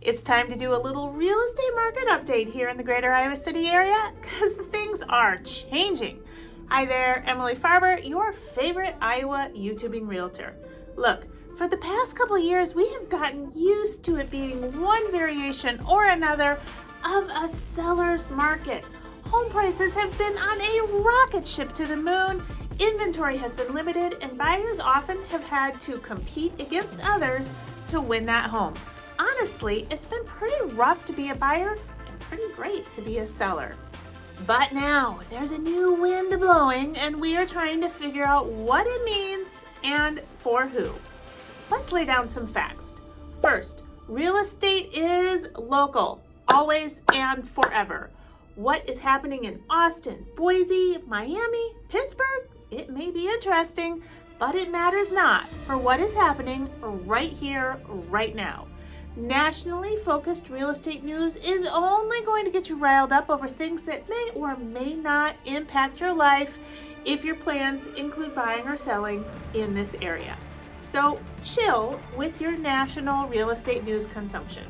It's time to do a little real estate market update here in the greater Iowa City area because things are changing. Hi there, Emily Farber, your favorite Iowa YouTubing realtor. Look, for the past couple years, we have gotten used to it being one variation or another of a seller's market. Home prices have been on a rocket ship to the moon, inventory has been limited, and buyers often have had to compete against others to win that home. Honestly, it's been pretty rough to be a buyer and pretty great to be a seller. But now there's a new wind blowing and we are trying to figure out what it means and for who. Let's lay down some facts. First, real estate is local, always and forever. What is happening in Austin, Boise, Miami, Pittsburgh? It may be interesting, but it matters not for what is happening right here, right now. Nationally focused real estate news is only going to get you riled up over things that may or may not impact your life if your plans include buying or selling in this area. So chill with your national real estate news consumption.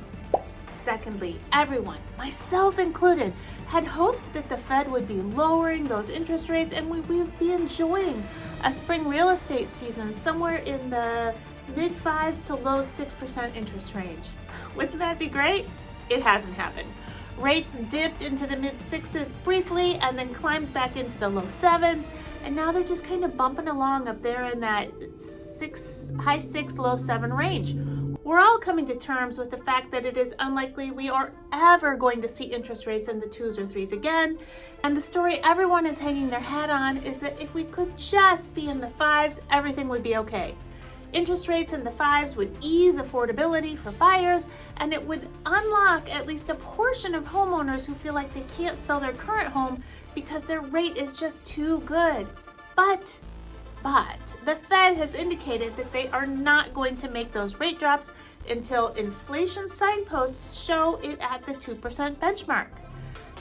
Secondly, everyone, myself included, had hoped that the Fed would be lowering those interest rates and we would be enjoying a spring real estate season somewhere in the mid-5s to low 6% interest range. Wouldn't that be great? It hasn't happened. Rates dipped into the mid-6s briefly and then climbed back into the low 7s, and now they're just kind of bumping along up there in that high 6, low 7 range. We're all coming to terms with the fact that it is unlikely we are ever going to see interest rates in the 2s or 3s again, and the story everyone is hanging their hat on is that if we could just be in the 5s, everything would be okay. Interest rates in the 5s would ease affordability for buyers, and it would unlock at least a portion of homeowners who feel like they can't sell their current home because their rate is just too good. But the Fed has indicated that they are not going to make those rate drops until inflation signposts show it at the 2% benchmark.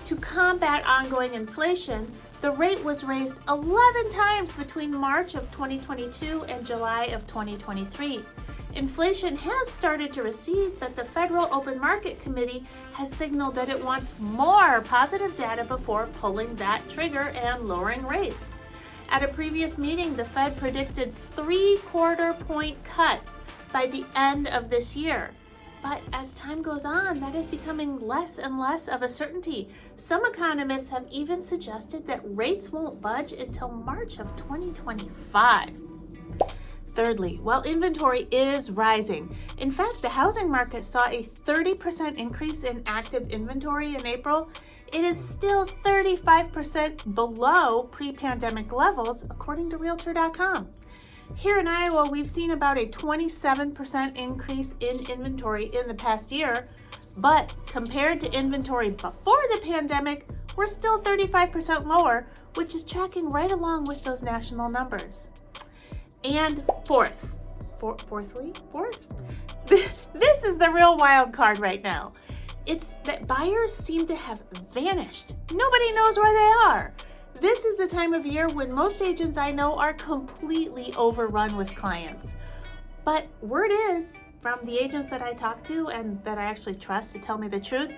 To combat ongoing inflation, the rate was raised 11 times between March of 2022 and July of 2023. Inflation has started to recede, but the Federal Open Market Committee has signaled that it wants more positive data before pulling that trigger and lowering rates. At a previous meeting, the Fed predicted 3/4 point cuts by the end of this year. But as time goes on, that is becoming less and less of a certainty. Some economists have even suggested that rates won't budge until March of 2025. Thirdly, while inventory is rising, in fact, the housing market saw a 30% increase in active inventory in April. It is still 35% below pre-pandemic levels, according to Realtor.com. Here in Iowa, we've seen about a 27% increase in inventory in the past year, but compared to inventory before the pandemic, we're still 35% lower, which is tracking right along with those national numbers. And fourth, this is the real wild card right now. It's that buyers seem to have vanished. Nobody knows where they are. This is the time of year when most agents I know are completely overrun with clients. But word is, from the agents that I talk to and that I actually trust to tell me the truth,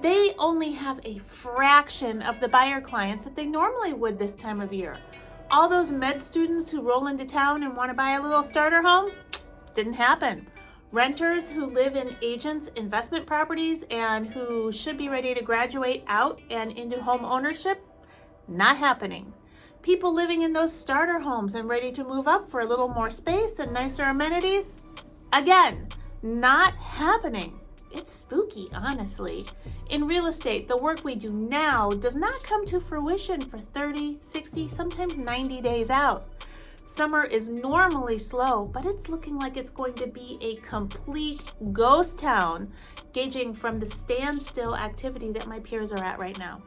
they only have a fraction of the buyer clients that they normally would this time of year. All those med students who roll into town and want to buy a little starter home, didn't happen. Renters who live in agents' investment properties and who should be ready to graduate out and into home ownership, not happening. People living in those starter homes and ready to move up for a little more space and nicer amenities, again, not happening. It's spooky, honestly. In real estate, the work we do now does not come to fruition for 30, 60, sometimes 90 days out. Summer is normally slow, but it's looking like it's going to be a complete ghost town, gauging from the standstill activity that my peers are at right now.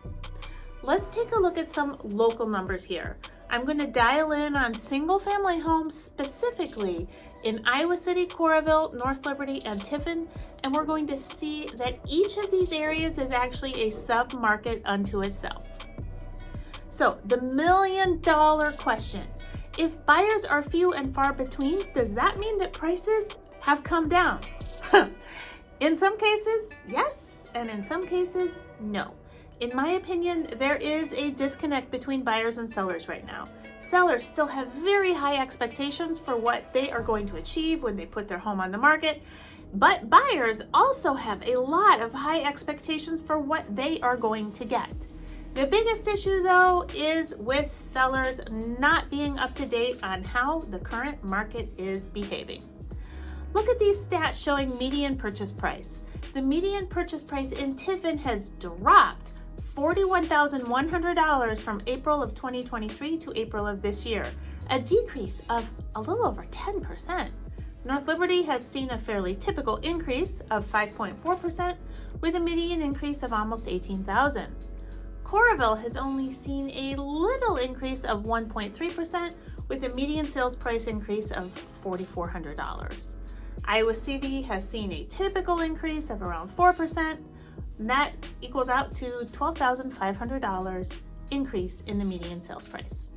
Let's take a look at some local numbers here. I'm going to dial in on single-family homes specifically in Iowa City, Coralville, North Liberty, and Tiffin, and we're going to see that each of these areas is actually a sub-market unto itself. So, the million-dollar question. If buyers are few and far between, does that mean that prices have come down? In some cases, yes, and in some cases, no. In my opinion, there is a disconnect between buyers and sellers right now. Sellers still have very high expectations for what they are going to achieve when they put their home on the market, but buyers also have a lot of high expectations for what they are going to get. The biggest issue, though, is with sellers not being up to date on how the current market is behaving. Look at these stats showing median purchase price. The median purchase price in Tiffin has dropped $41,100 from April of 2023 to April of this year, a decrease of a little over 10%. North Liberty has seen a fairly typical increase of 5.4%, with a median increase of almost $18,000. Coralville has only seen a little increase of 1.3%, with a median sales price increase of $4,400. Iowa City has seen a typical increase of around 4%, and that equals out to $12,500 increase in the median sales price.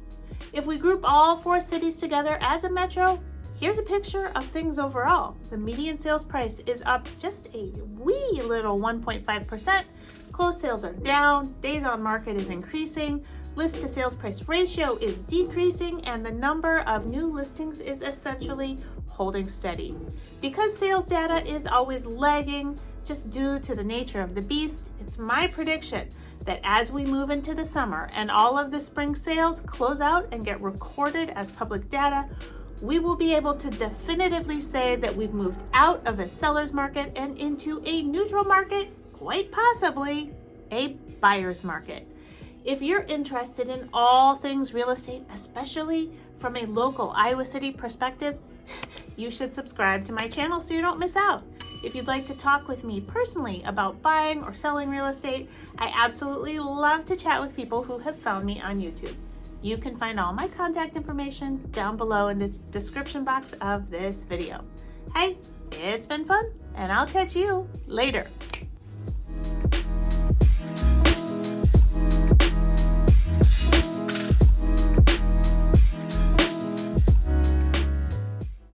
If we group all 4 cities together as a metro, here's a picture of things overall. The median sales price is up just a wee little 1.5%. Closed sales are down, days on market is increasing, list to sales price ratio is decreasing, and the number of new listings is essentially holding steady. Because sales data is always lagging, just due to the nature of the beast, it's my prediction that as we move into the summer and all of the spring sales close out and get recorded as public data, we will be able to definitively say that we've moved out of a seller's market and into a neutral market, quite possibly a buyer's market. If you're interested in all things real estate, especially from a local Iowa City perspective, you should subscribe to my channel so you don't miss out. If you'd like to talk with me personally about buying or selling real estate, I absolutely love to chat with people who have found me on YouTube. You can find all my contact information down below in the description box of this video. Hey, it's been fun, and I'll catch you later.